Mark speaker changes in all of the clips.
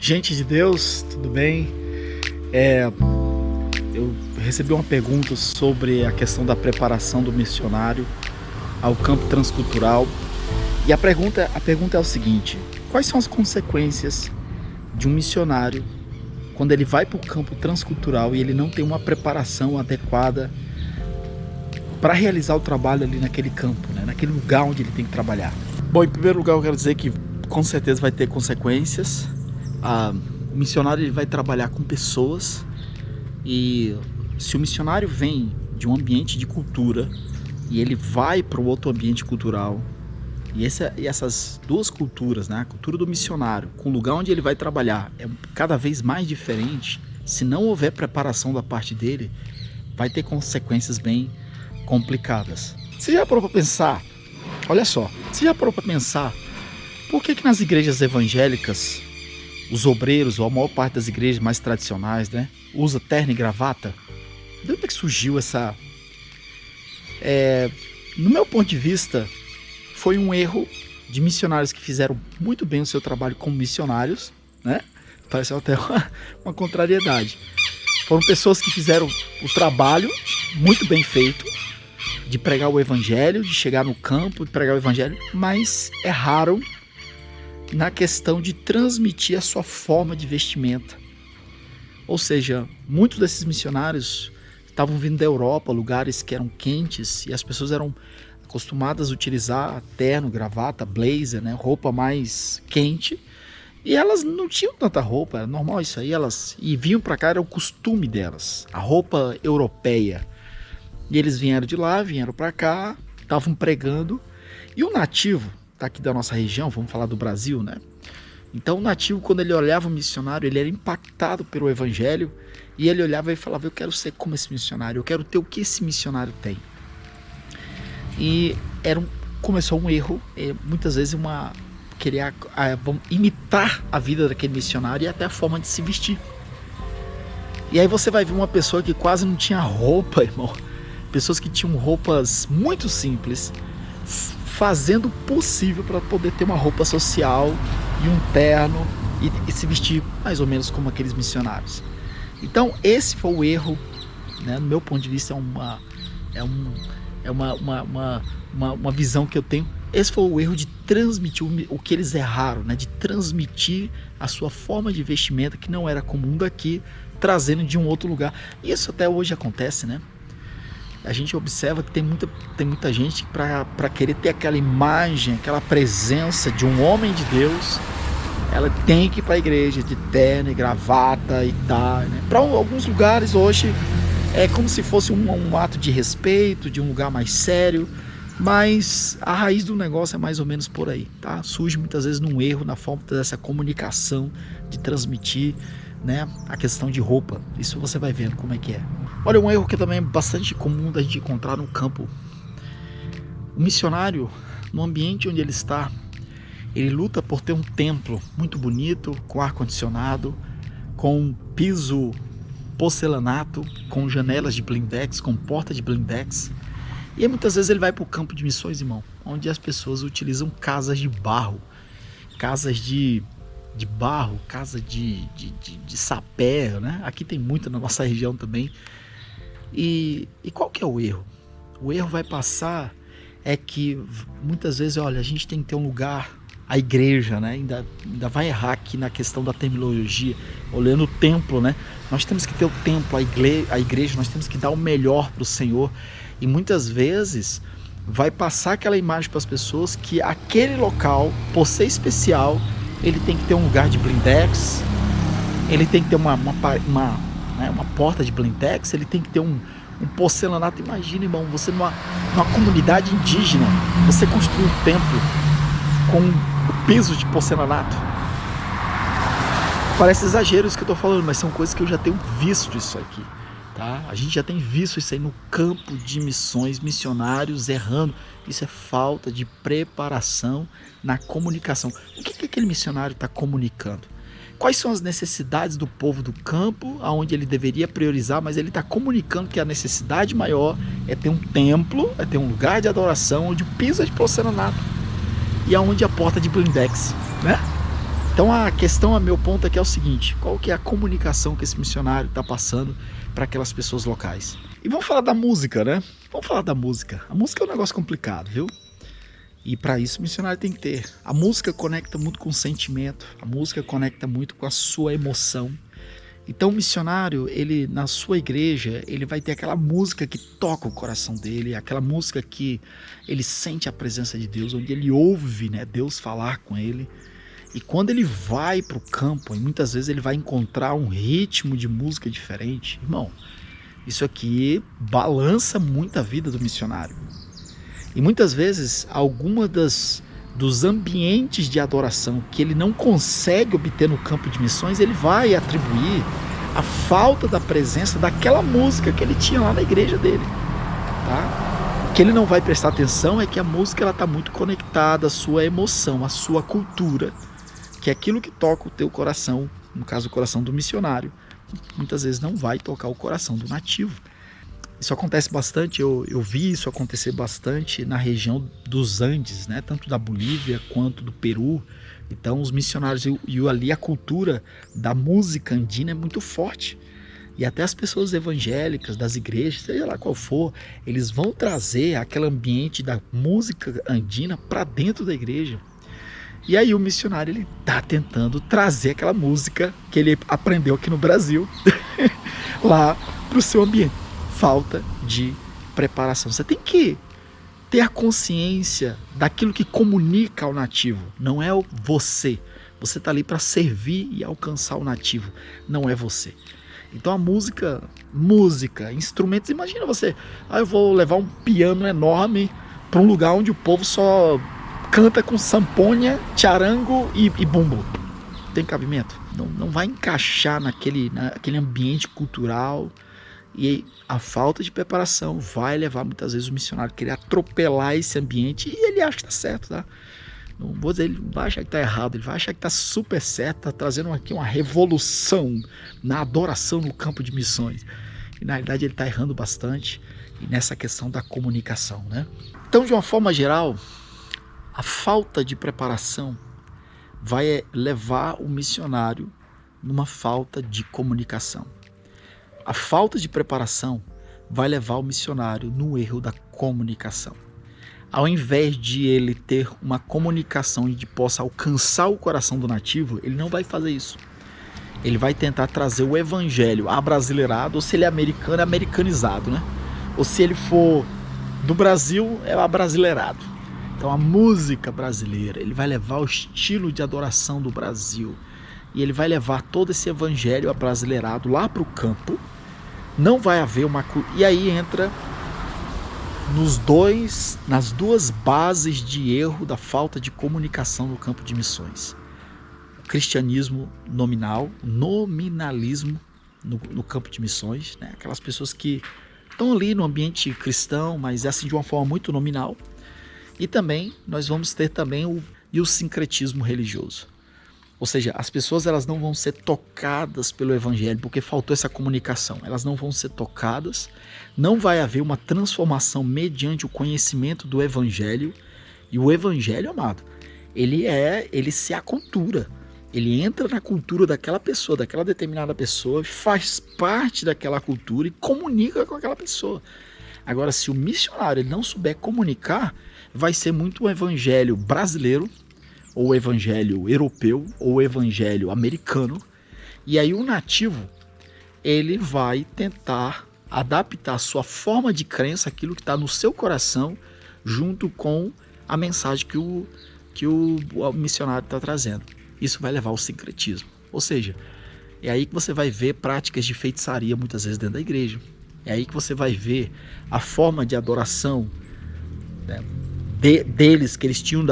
Speaker 1: Gente de Deus, tudo bem? Eu recebi uma pergunta sobre a questão da preparação do missionário ao campo transcultural. E a pergunta é o seguinte: quais são as consequências de um missionário quando ele vai para o campo transcultural e ele não tem uma preparação adequada para realizar o trabalho ali naquele campo, né? Naquele lugar onde ele tem que trabalhar? Bom, em primeiro lugar eu quero dizer que com certeza vai ter consequências. O missionário ele vai trabalhar com pessoas, e se o missionário vem de um ambiente de cultura e ele vai para o outro ambiente cultural, e essas duas culturas, né, a cultura do missionário com o lugar onde ele vai trabalhar é cada vez mais diferente. Se não houver preparação da parte dele, vai ter consequências bem complicadas. Você já parou para pensar? Olha só, você já parou para pensar por que nas igrejas evangélicas os obreiros, ou a maior parte das igrejas mais tradicionais, né, usa terno e gravata? De onde é que surgiu essa... No meu ponto de vista, foi um erro de missionários que fizeram muito bem o seu trabalho como missionários, né? Parece até uma contrariedade. Foram pessoas que fizeram o trabalho muito bem feito, de pregar o evangelho, de chegar no campo, de pregar o evangelho, mas erraram na questão de transmitir a sua forma de vestimenta. Ou seja, muitos desses missionários estavam vindo da Europa, lugares que eram quentes, e as pessoas eram acostumadas a utilizar terno, gravata, blazer, né, roupa mais quente, e elas não tinham tanta roupa, era normal isso aí, e vinham para cá, era o costume delas, a roupa europeia. E eles vieram de lá, vieram para cá, estavam pregando, e o nativo aqui da nossa região, vamos falar do Brasil, né? Então o nativo, quando ele olhava o missionário, ele era impactado pelo evangelho, e ele olhava e falava: eu quero ser como esse missionário, eu quero ter o que esse missionário tem. E começou um erro, muitas vezes querer imitar a vida daquele missionário e até a forma de se vestir. E aí você vai ver uma pessoa que quase não tinha roupa, irmão, pessoas que tinham roupas muito simples, fazendo o possível para poder ter uma roupa social e um terno e se vestir mais ou menos como aqueles missionários. Então esse foi o erro, né? No meu ponto de vista é uma visão que eu tenho. Esse foi o erro de transmitir o que eles erraram, né? De transmitir a sua forma de vestimenta, que não era comum daqui, trazendo de um outro lugar. Isso até hoje acontece, né? A gente observa que tem muita gente para querer ter aquela imagem, aquela presença de um homem de Deus, ela tem que ir para a igreja de terno e gravata e tal, né? Para alguns lugares hoje é como se fosse um ato de respeito, de um lugar mais sério, mas a raiz do negócio é mais ou menos por aí, tá? Surge muitas vezes num erro na forma dessa comunicação, de transmitir, né, a questão de roupa. Isso você vai vendo como é que é. Olha, um erro que também é bastante comum da gente encontrar no campo. O missionário, no ambiente onde ele está, ele luta por ter um templo muito bonito, com ar-condicionado, com piso porcelanato, com janelas de blindex, com porta de blindex. E aí, muitas vezes ele vai para o campo de missões, irmão, onde as pessoas utilizam casas de barro, casas de barro, casa de sapé, né? Aqui tem muito na nossa região também. E qual que é o erro? O erro vai passar é que muitas vezes, olha, a gente tem que ter um lugar, a igreja, né? Ainda vai errar aqui na questão da terminologia, olhando o templo, né? Nós temos que ter o templo, a igreja, nós temos que dar o melhor para o Senhor. E muitas vezes vai passar aquela imagem para as pessoas que aquele local, por ser especial, ele tem que ter um lugar de blindex, ele tem que ter uma porta de blindex, ele tem que ter um porcelanato. Imagina, irmão, você numa comunidade indígena, você construir um templo com o piso de porcelanato. Parece exagero isso que eu estou falando, mas são coisas que eu já tenho visto isso aqui, tá? A gente já tem visto isso aí no campo de missões, missionários errando. Isso é falta de preparação na comunicação. O que aquele missionário está comunicando? Quais são as necessidades do povo do campo, aonde ele deveria priorizar, mas ele está comunicando que a necessidade maior é ter um templo, é ter um lugar de adoração onde o piso é de porcelanato e aonde a porta de blindex, né? Então a questão, a meu ponto aqui é o seguinte: qual que é a comunicação que esse missionário está passando para aquelas pessoas locais? E vamos falar da música, né? Vamos falar da música. A música é um negócio complicado, viu? E para isso o missionário tem que ter. A música conecta muito com o sentimento, a música conecta muito com a sua emoção. Então o missionário, ele na sua igreja, ele vai ter aquela música que toca o coração dele, aquela música que ele sente a presença de Deus, onde ele ouve, né, Deus falar com ele. E quando ele vai para o campo, e muitas vezes ele vai encontrar um ritmo de música diferente, irmão, isso aqui balança muito a vida do missionário. E muitas vezes, dos ambientes de adoração que ele não consegue obter no campo de missões, ele vai atribuir a falta da presença daquela música que ele tinha lá na igreja dele. Tá? O que ele não vai prestar atenção é que a música está muito conectada à sua emoção, à sua cultura, que é aquilo que toca o teu coração, no caso o coração do missionário, muitas vezes não vai tocar o coração do nativo. Isso acontece bastante, eu vi isso acontecer bastante na região dos Andes, né? Tanto da Bolívia quanto do Peru. Então os missionários e ali a cultura da música andina é muito forte. E até as pessoas evangélicas, das igrejas, seja lá qual for, eles vão trazer aquele ambiente da música andina para dentro da igreja. E aí o missionário ele está tentando trazer aquela música que ele aprendeu aqui no Brasil lá para o seu ambiente. Falta de preparação. Você tem que ter a consciência daquilo que comunica ao nativo. Não é você. Você está ali para servir e alcançar o nativo. Não é você. Então a música, instrumentos. Imagina você, eu vou levar um piano enorme para um lugar onde o povo só canta com sanfona, charango e bumbo. Tem cabimento? Não vai encaixar naquele ambiente cultural. E a falta de preparação vai levar muitas vezes o missionário a querer atropelar esse ambiente, e ele acha que está certo, tá? Não vou dizer, ele vai achar que está errado, ele vai achar que está super certo, está trazendo aqui uma revolução na adoração no campo de missões. E na realidade ele está errando bastante nessa questão da comunicação, né? Então, de uma forma geral, a falta de preparação vai levar o missionário numa falta de comunicação. A falta de preparação vai levar o missionário no erro da comunicação. Ao invés de ele ter uma comunicação e de possa alcançar o coração do nativo, ele não vai fazer isso. Ele vai tentar trazer o evangelho abrasileirado, ou se ele é americano, é americanizado, né? Ou se ele for do Brasil, é abrasileirado. Então a música brasileira, ele vai levar o estilo de adoração do Brasil. E ele vai levar todo esse evangelho abrasileirado lá para o campo. Não vai haver uma... E aí entra nas duas bases de erro da falta de comunicação no campo de missões. O cristianismo nominalismo no campo de missões, né? Aquelas pessoas que estão ali no ambiente cristão, mas é assim de uma forma muito nominal. E também nós vamos ter também o sincretismo religioso. Ou seja, as pessoas elas não vão ser tocadas pelo evangelho, porque faltou essa comunicação. Elas não vão ser tocadas, não vai haver uma transformação mediante o conhecimento do evangelho. E o evangelho, amado, ele se acultura. Ele entra na cultura daquela pessoa, daquela determinada pessoa, faz parte daquela cultura e comunica com aquela pessoa. Agora, se o missionário ele não souber comunicar, vai ser muito um evangelho brasileiro, ou o evangelho europeu, ou o evangelho americano, e aí o nativo, ele vai tentar adaptar a sua forma de crença, aquilo que está no seu coração, junto com a mensagem que o missionário está trazendo. Isso vai levar ao sincretismo, ou seja, é aí que você vai ver práticas de feitiçaria muitas vezes dentro da igreja, é aí que você vai ver a forma de adoração, né, deles, que eles tinham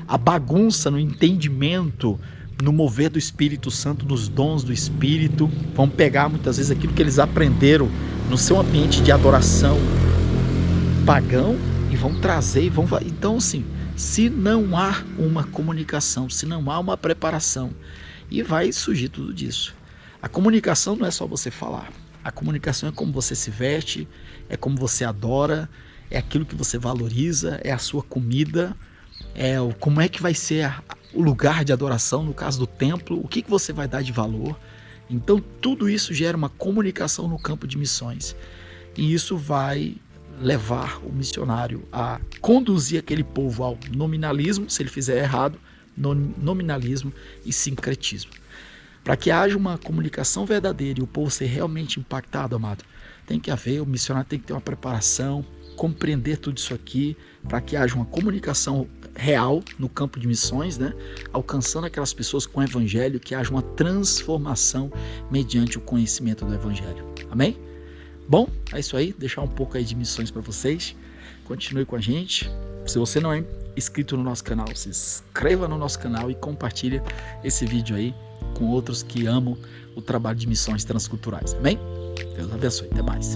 Speaker 1: a bagunça no entendimento, no mover do Espírito Santo, nos dons do Espírito. Vão pegar muitas vezes aquilo que eles aprenderam no seu ambiente de adoração pagão e vão trazer, então assim, se não há uma comunicação, se não há uma preparação, e vai surgir tudo disso. A comunicação não é só você falar, a comunicação é como você se veste, é como você adora, é aquilo que você valoriza, é a sua comida, como é que vai ser o lugar de adoração, no caso do templo, o que você vai dar de valor. Então tudo isso gera uma comunicação no campo de missões. E isso vai levar o missionário a conduzir aquele povo ao nominalismo, se ele fizer errado, nominalismo e sincretismo. Para que haja uma comunicação verdadeira e o povo ser realmente impactado, amado, tem que haver, o missionário tem que ter uma preparação, compreender tudo isso aqui, para que haja uma comunicação real no campo de missões, né? Alcançando aquelas pessoas com o evangelho, que haja uma transformação mediante o conhecimento do evangelho. Amém? Bom, é isso aí, deixar um pouco aí de missões para vocês. Continue com a gente. Se você não é inscrito no nosso canal, se inscreva no nosso canal e compartilha esse vídeo aí com outros que amam o trabalho de missões transculturais. Amém? Deus abençoe. Até mais.